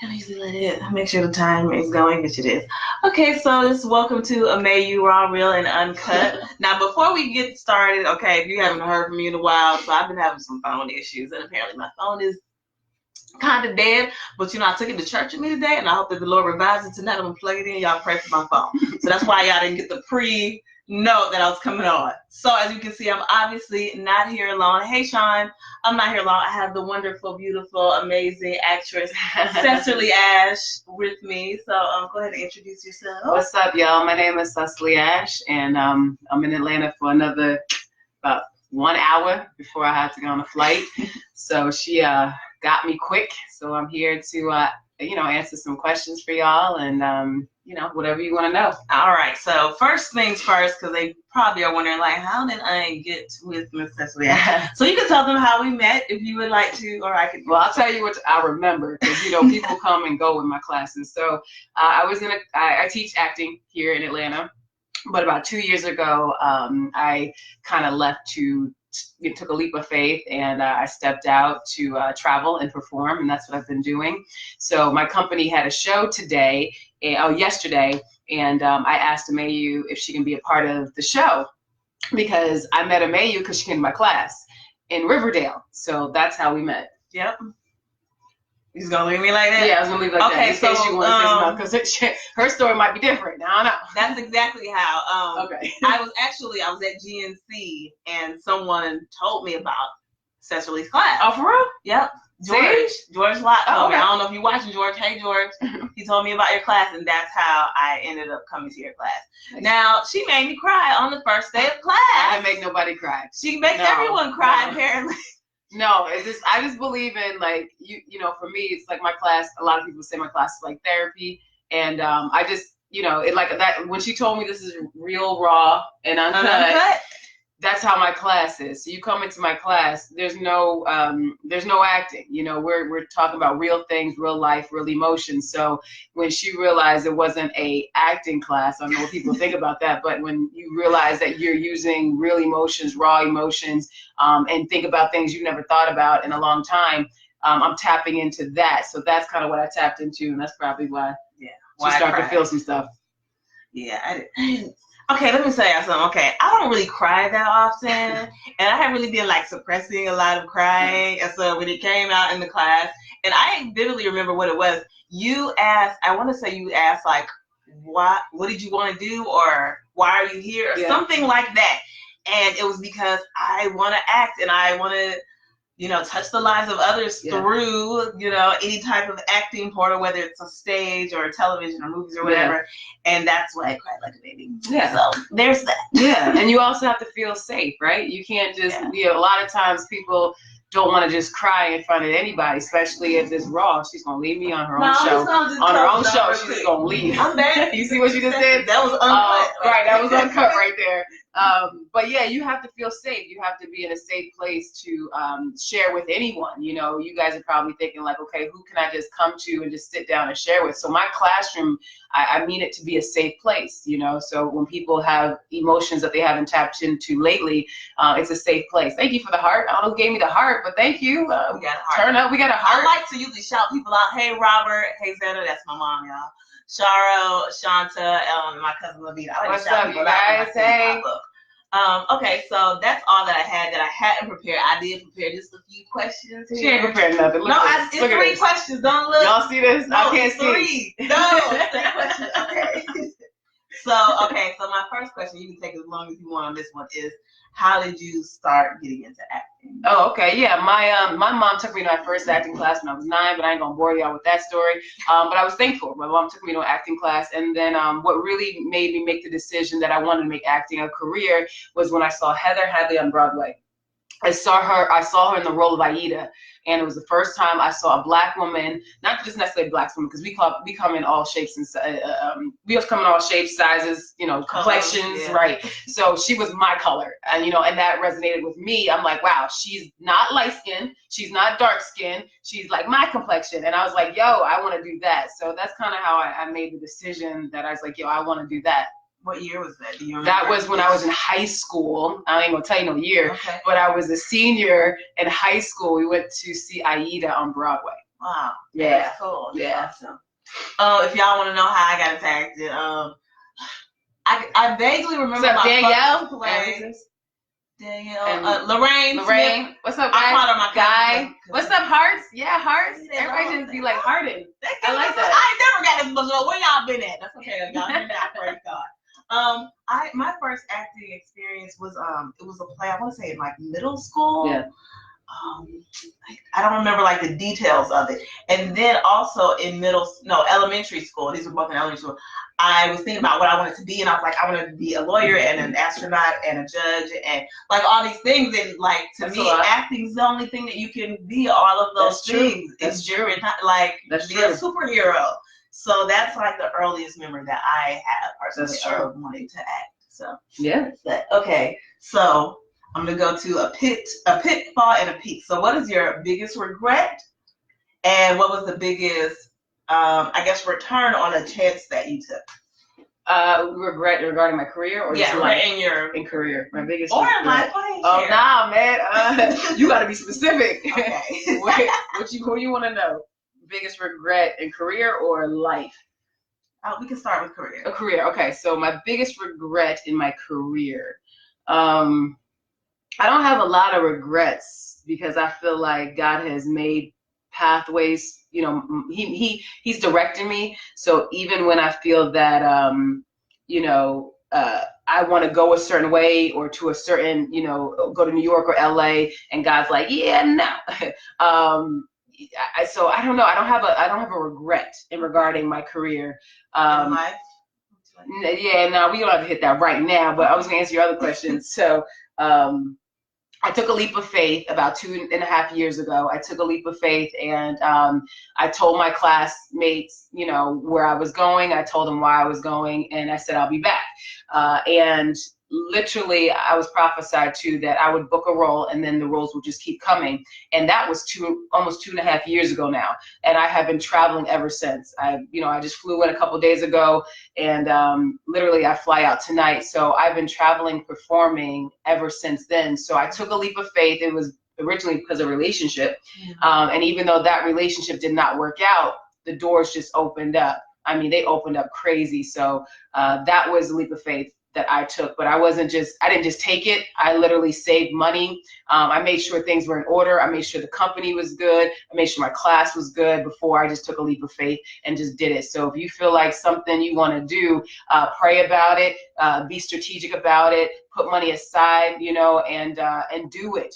And I usually let it make sure the time is going, which it is. Okay, so just welcome to Amayou Raw, Real, and Uncut. Now, before we get started, okay, if you haven't heard from me in a while, so I've been having some phone issues, and apparently my phone is kind of dead. But I took it to church with me today, and I hope that the Lord revives it tonight. I'm gonna plug it in. Y'all pray for my phone. So that's why y'all didn't get the pre-note that I was coming on. So as you can see, I'm obviously not here alone. Hey, Sean, I'm not here alone. I have the wonderful, beautiful, amazing actress Cycerli with me. So go ahead and introduce yourself. What's up, y'all? My name is Cycerli, and I'm in Atlanta for another about 1 hour before I have to go on a flight. So she got me quick. So I'm here to answer some questions for y'all, and whatever you want to know. All right. So first things first, because they probably are wondering, like, how did I get with Miss Cycerli? So you can tell them how we met if you would like to, or I could. Well, I'll tell you what I remember, because people come and go with my classes. So I teach acting here in Atlanta, but about 2 years ago, I kind of took a leap of faith, and I stepped out to travel and perform, and that's what I've been doing. So my company had a show yesterday, and I asked Amayou if she can be a part of the show, because I met Amayou because she came to my class in Riverdale. So that's how we met. Yep. You just gonna leave me like that? Yeah, I was gonna leave like that. In case you want to say something, because her story might be different. I don't know. That's exactly how. Okay. I was at GNC, and someone told me about Cycerli's class. Oh, for real? Yep. George Lott told me. I don't know if you're watching, George. Hey, George. He told me about your class, and that's how I ended up coming to your class. Now, she made me cry on the first day of class. I didn't make nobody cry. She makes everyone cry, apparently. No, I just believe in, like, for me, it's like my class. A lot of people say my class is like therapy, and I just, it like that. When she told me this is real, raw, and uncut, that's how my class is. So you come into my class, there's no acting. We're talking about real things, real life, real emotions. So when she realized it wasn't a acting class, I don't know what people think about that, but when you realize that you're using real emotions, raw emotions, and think about things you've never thought about in a long time, I'm tapping into that. So that's kind of what I tapped into, and that's probably why she started to feel some stuff. Yeah, I didn't. Okay, let me tell you something. Okay, I don't really cry that often, and I haven't really been like suppressing a lot of crying. And so when it came out in the class, and I vividly remember what it was. You asked, like, what did you want to do, or why are you here, or something like that. And it was because I want to act, and I want to, touch the lives of others through, any type of acting portal, whether it's a stage or television or movies or whatever. And that's why I cried like a baby. Yeah. So there's that. Yeah. And you also have to feel safe, right? You can't just, a lot of times people don't want to just cry in front of anybody, especially if it's raw. She's going to leave me on her own show. On her own show, she's going to leave. I'm back. You see what you just did? That was uncut. Right, that was uncut right there. But yeah, you have to feel safe. You have to be in a safe place to share with anyone. You guys are probably thinking like, okay, who can I just come to and just sit down and share with? So my classroom, I mean it to be a safe place, so when people have emotions that they haven't tapped into lately, it's a safe place. Thank you for the heart. I don't know who gave me the heart, but thank you. We got a heart. Turn up. We got a heart. I like to usually shout people out. Hey, Robert. Hey, Zeta. That's my mom, y'all. Sharo, Shanta, my cousin Lavita. I like What's to shout up, you guys? Hey. Okay, so that's all that I hadn't prepared. I did prepare just a few questions here. She ain't prepared nothing. It's three questions. Don't look. Y'all see this? No, I can't see. No, 3 questions. Okay. So my first question, you can take as long as you want on this one, is how did you start getting into acting? Oh, okay. Yeah, my mom took me to my first acting class when I was 9, but I ain't gonna bore y'all with that story. But I was thankful. My mom took me to an acting class, and then what really made me make the decision that I wanted to make acting a career was when I saw Heather Hadley on Broadway. I saw her in the role of Aida, and it was the first time I saw a Black woman, not just necessarily Black women, because we come in all shapes and sizes, complexions, right? So she was my color, and and that resonated with me. I'm like, wow, she's not light skinned, she's not dark skinned, she's like my complexion, and I was like, yo, I want to do that. So that's kind of how I made the decision that I was like, yo, I want to do that. What year was that? Do you remember? That was when I was in high school. I ain't gonna tell you no year, but I was a senior in high school. We went to see Aida on Broadway. Wow. Yeah. That's cool. Yeah. Awesome. If y'all want to know how I got attacked, I vaguely remember What's up, my Danielle? first play. Danielle, And Lorraine. Lorraine. What's up, guys? I called her my Guy. What's up, Hearts? Yeah, Hearts. Yeah, Everybody just be like Hearted. I like that. I ain't never got this before. Where y'all been at? That's okay. Y'all been out. Praise God. My first acting experience was it was a play. I want to say in like middle school. Yeah. I don't remember like the details of it. And then also in elementary school. These were both in elementary school. I was thinking about what I wanted to be, and I was like, I wanted to be a lawyer and an astronaut and a judge and like all these things. And like to me, acting's the only thing that you can be all of those things. That's true. Be a superhero. So that's like the earliest memory that I have personally of wanting to act. So yeah. Okay, so I'm gonna go to a pitfall, and a peak. So what is your biggest regret, and what was the biggest, I guess, return on a chance that you took? Regret regarding my career, or just life? In career, my biggest or regret. life. Oh nah, man, you got to be specific. Okay. What you want to know? Biggest regret in career or life? We can start with career. A career, okay. So my biggest regret in my career. I don't have a lot of regrets because I feel like God has made pathways. You know, he's directing me. So even when I feel that, I want to go a certain way or to a certain, go to New York or LA, and God's like, yeah, no. So I don't know. I don't have a regret in regarding my career. In life? Yeah, no, we don't have to hit that right now. But I was gonna answer your other question. So. I took a leap of faith about 2.5 years ago. I took a leap of faith, and I told my classmates, where I was going. I told them why I was going, and I said I'll be back. And literally, I was prophesied to that I would book a role, and then the roles would just keep coming. And that was almost 2.5 years ago now, and I have been traveling ever since. I just flew in a couple days ago, and literally I fly out tonight. So I've been traveling, performing ever since then. So I took a leap of faith. It was originally because of a relationship, and even though that relationship did not work out, the doors just opened up. I mean, they opened up crazy. So that was a leap of faith that I took, but I didn't just take it. I literally saved money. I made sure things were in order. I made sure the company was good. I made sure my class was good before I just took a leap of faith and just did it. So if you feel like something you want to do, pray about it, be strategic about it, put money aside, and do it,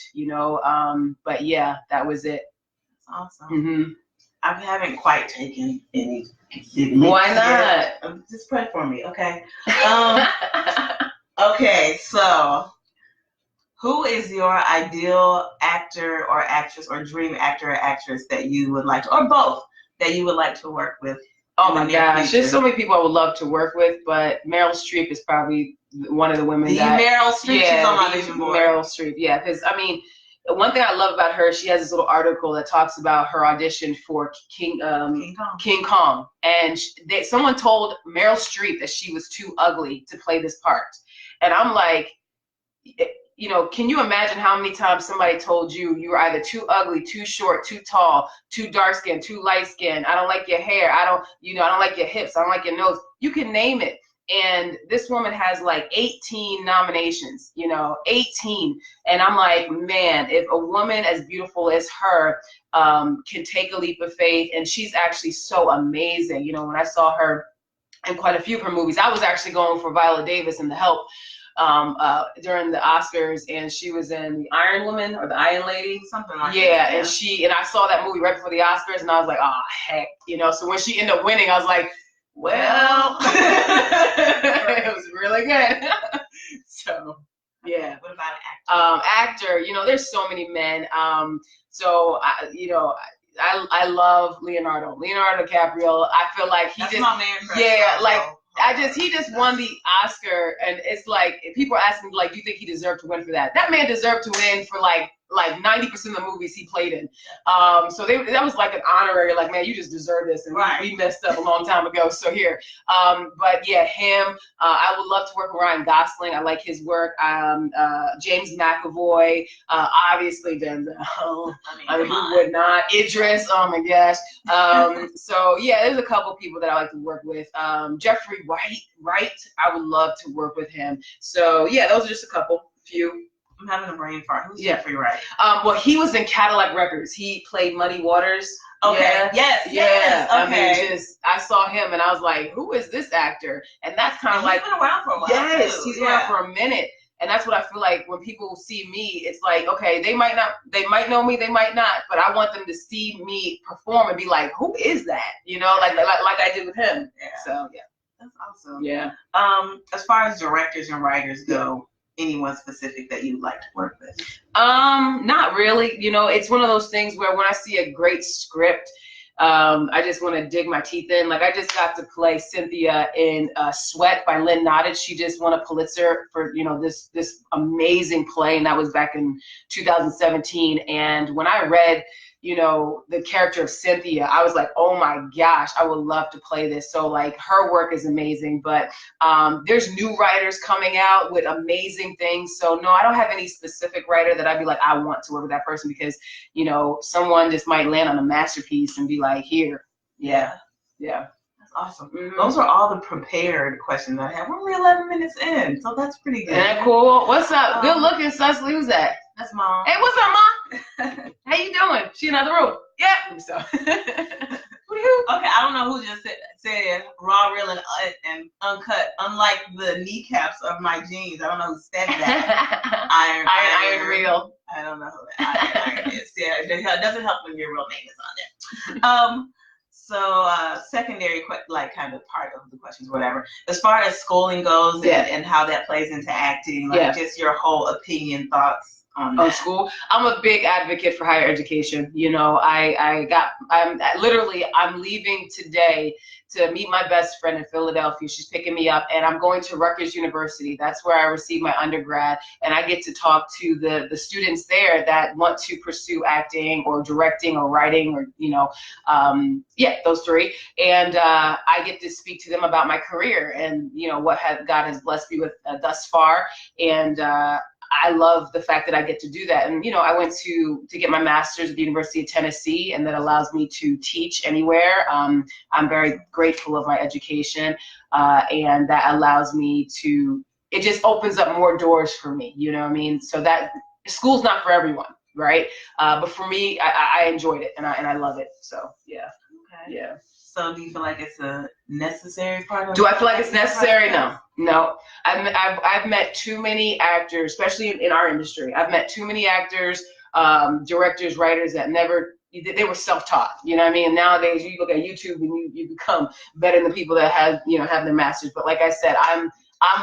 but yeah, that was it. That's awesome. Mm-hmm. I haven't quite taken any. Why not? Just pray for me, okay? Okay, so who is your ideal actor or actress or dream actor or actress that you would like to, or both, that you would like to work with? Oh my gosh, there's so many people I would love to work with, but Meryl Streep is probably one of the women Meryl Streep, she's on my vision board. Meryl Streep, yeah, because one thing I love about her, she has this little article that talks about her audition for King Kong. And someone told Meryl Streep that she was too ugly to play this part. And I'm like, can you imagine how many times somebody told you were either too ugly, too short, too tall, too dark skinned, too light skinned, I don't like your hair, I don't like your hips, I don't like your nose. You can name it. And this woman has like 18 nominations, 18. And I'm like, man, if a woman as beautiful as her can take a leap of faith, and she's actually so amazing. When I saw her in quite a few of her movies, I was actually going for Viola Davis in The Help during the Oscars, and she was in The Iron Woman or The Iron Lady, something like that. Yeah, and I saw that movie right before the Oscars, and I was like, oh heck, so when she ended up winning, I was like, well, it was really good. So, yeah. What about an actor? Actor, there's so many men. So I love Leonardo DiCaprio. I feel like That's my man crush. Yeah, like he just won the Oscar, and it's like people are asking me, like, do you think he deserved to win for that? That man deserved to win for like like 90% of the movies he played in. So that was like an honorary, like, man, you just deserve this, and we messed up a long time ago, so here. But yeah, him. I would love to work with Ryan Gosling. I like his work. James McAvoy, obviously Denzel. I mean, who would not? Idris. Oh my gosh. So yeah, there's a couple people that I like to work with. Jeffrey Wright. I would love to work with him. So yeah, those are just a few. I'm having a brain fart. Who's Jeffrey Wright? Well, he was in Cadillac Records. He played Muddy Waters. Okay. Yeah. Yes. Okay. I mean, I saw him and I was like, who is this actor? And that's kind of like, he's been around for a while. Yes, too. He's been around for a minute. And that's what I feel like when people see me, it's like, okay, they might know me, they might not, but I want them to see me perform and be like, who is that? You know, like I did with him. Yeah. So yeah. That's awesome. Yeah. As far as directors and writers go, anyone specific that you'd like to work with? Not really. You know, it's one of those things where when I see a great script, I just want to dig my teeth in. Like, I just got to play Cynthia in Sweat by Lynn Nottage. She just won a Pulitzer for, you know, this amazing play, and that was back in 2017. And when I read, you know, the character of Cynthia, I was like, oh my gosh, I would love to play this. So like, her work is amazing, but there's new writers coming out with amazing things. So no, I don't have any specific writer that I'd be like, I want to work with that person, because, you know, someone just might land on a masterpiece and be like, here. Yeah. That's awesome. Mm-hmm. Those are all the prepared questions I have. We're only 11 minutes in, so that's pretty good. Isn't that cool? What's up? Good looking, Cycerli. Who's that? That's Mom. Hey, what's up, Mom? How you doing? She in the other room. Yeah. So. Okay, I don't know who just said raw, real, and uncut. Unlike the kneecaps of my jeans, I don't know who said that. Iron real. I don't know who that iron is. Yeah, it doesn't help when your real name is on there. So secondary, like, kind of part of the questions, whatever. As far as schooling goes, and how that plays into acting, like, just your whole opinion, thoughts on school. I'm a big advocate for higher education. You know, I'm leaving today to meet my best friend in Philadelphia. She's picking me up, and I'm going to Rutgers University. That's where I received my undergrad, and I get to talk to the students there that want to pursue acting or directing or writing, or, you know, those three. And I get to speak to them about my career and, you know, what God has blessed me with thus far. And I love the fact that I get to do that. And, you know, I went to get my master's at the University of Tennessee, and that allows me to teach anywhere. I'm very grateful of my education, and that allows me to, it just opens up more doors for me, you know what I mean? So that school's not for everyone, right? But for me, I enjoyed it, and I love it. So, yeah. Okay. Yeah. So do you feel like it's a necessary part of it? Do I feel like it's necessary? No. I've met too many actors, especially in our industry. I've met too many actors, directors, writers that they were self-taught. You know what I mean? And nowadays, you look at YouTube and you become better than people that have their masters. But like I said, I'm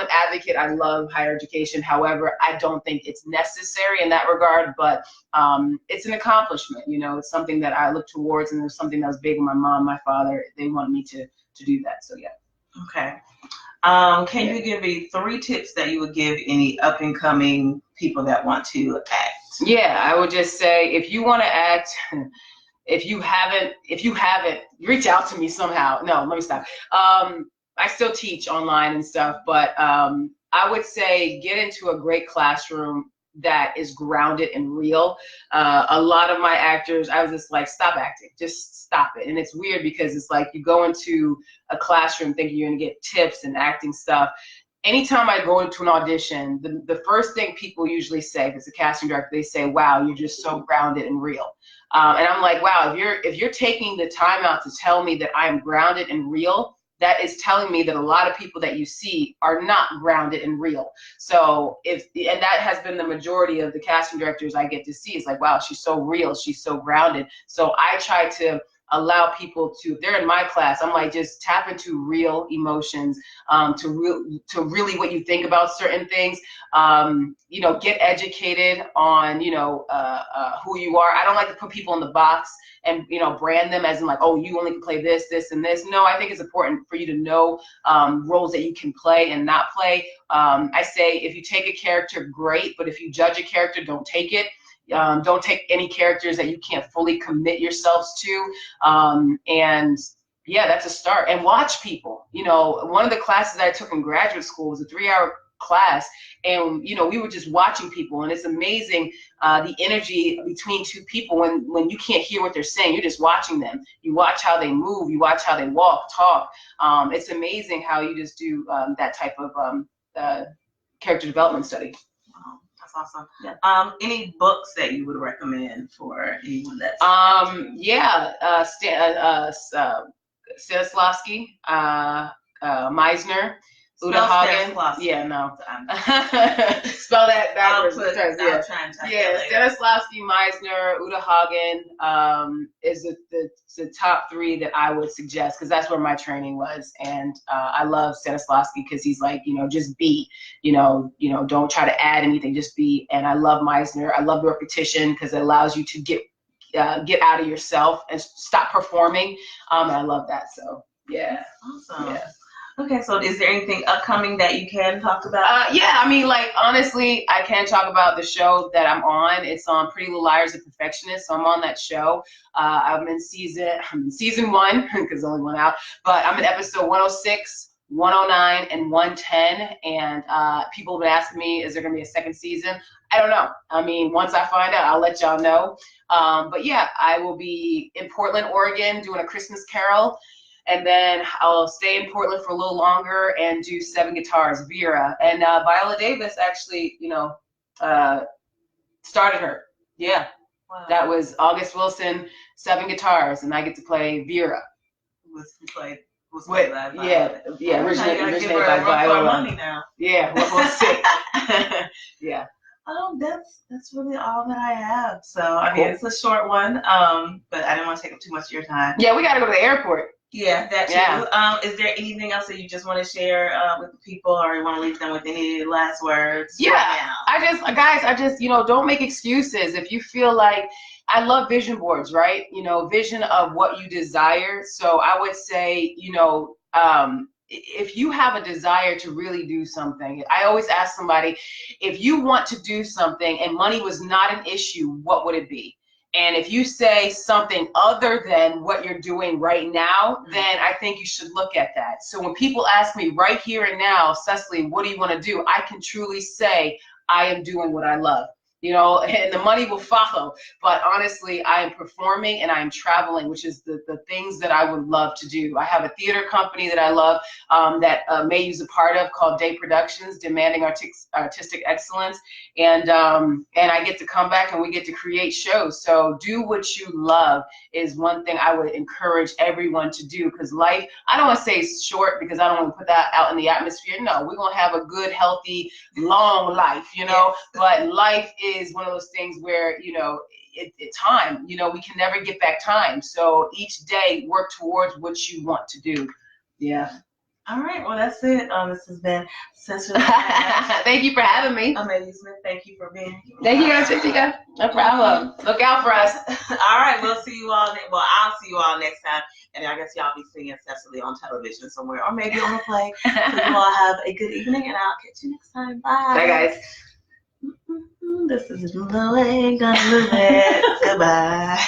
an advocate. I love higher education. However, I don't think it's necessary in that regard, but it's an accomplishment. You know, it's something that I look towards, and it was something that was big with my mom, my father. They wanted me to do that. So, yeah. Okay. Can you give me 3 tips that you would give any up and coming people that want to act? Yeah, I would just say, if you want to act, if you haven't, reach out to me somehow. No, let me stop. I still teach online and stuff, but I would say get into a great classroom that is grounded and real. A lot of my actors, I was just like, stop acting, just stop it. And it's weird because it's like you go into a classroom thinking you're gonna get tips and acting stuff. Anytime I go into an audition, the first thing people usually say, if it's a casting director, they say, wow, you're just so grounded and real. And I'm like, wow, if you're taking the time out to tell me that I am grounded and real, that is telling me that a lot of people that you see are not grounded and real. So and that has been the majority of the casting directors I get to see. It's like, wow, she's so real, she's so grounded. So I try to allow people to, if they're in my class, I'm like, just tap into real emotions, to really what you think about certain things. You know, get educated on, you know, who you are. I don't like to put people in the box and, you know, brand them as in like, oh, you only can play this, this, and this. No, I think it's important for you to know roles that you can play and not play. I say if you take a character, great, but if you judge a character, don't take it. Don't take any characters that you can't fully commit yourselves to. And yeah, that's a start. And watch people. You know, one of the classes I took in graduate school was a 3-hour class, and you know, we were just watching people, and it's amazing the energy between two people when you can't hear what they're saying. You're just watching them. You watch how they move. You watch how they walk, talk. It's amazing how you just do that type of character development study. Wow, that's awesome. Yeah. Any books that you would recommend for anyone that's Stanislavski, Meisner, Uta Hagen. Yeah, no. Spell that backwards. Stanislavski, Meisner, Uta Hagen is the top 3 that I would suggest, because that's where my training was. And I love Stanislavski because he's like, you know, just be, you know, don't try to add anything, just be. And I love Meisner. I love the repetition because it allows you to get out of yourself and stop performing. And I love that. So yeah. Awesome. Yeah. Okay, so is there anything upcoming that you can talk about? Yeah, I mean, like, honestly, I can talk about the show that I'm on. It's on Pretty Little Liars and Perfectionists, so I'm on that show. I'm in season 1, because only one out, but I'm in episode 106, 109, and 110, and people have been asking me, is there going to be a second season? I don't know. I mean, once I find out, I'll let y'all know. But yeah, I will be in Portland, Oregon, doing a Christmas Carol. And then I'll stay in Portland for a little longer and do 7 Guitars, Vera. And Viola Davis actually, you know, started her. Yeah. Wow. That was August Wilson, 7 Guitars, and I get to play Vera. Originated by Viola. Money now. Yeah, we'll see. Yeah. That's really all that I have. So I mean, it's a short one, but I didn't want to take up too much of your time. Yeah, we got to go to the airport. Yeah, that too. Yeah. Is there anything else that you just want to share with the people, or you want to leave them with any last words? Yeah, I just, you know, don't make excuses. If you feel like, I love vision boards, right? You know, vision of what you desire. So I would say, you know, if you have a desire to really do something, I always ask somebody, if you want to do something and money was not an issue, what would it be? And if you say something other than what you're doing right now, then I think you should look at that. So when people ask me right here and now, Cycerli, what do you want to do? I can truly say, I am doing what I love. You know, and the money will follow. But honestly, I am performing and I am traveling, which is the things that I would love to do. I have a theater company that I love that Amayou's a part of, called Day Productions, demanding artistic excellence. And I get to come back and we get to create shows. So do what you love is one thing I would encourage everyone to do, because life, I don't want to say it's short because I don't want to put that out in the atmosphere. No, we're going to have a good, healthy, long life, you know, but life is one of those things where, you know, it's time, you know, we can never get back time. So each day work towards what you want to do. Yeah. All right. Well, that's it. This has been Cycerli. Thank you for having me. Amayou Smith, thank you for being here. Thank you guys, Jessica. No problem. Look out for us. All right. We'll see you all. Well, I'll see you all next time. And I guess y'all be seeing Cycerli on television somewhere, or maybe on a play. So you all have a good evening, and I'll catch you next time. Bye. Bye, guys. This is the way I'm gonna live it. Goodbye.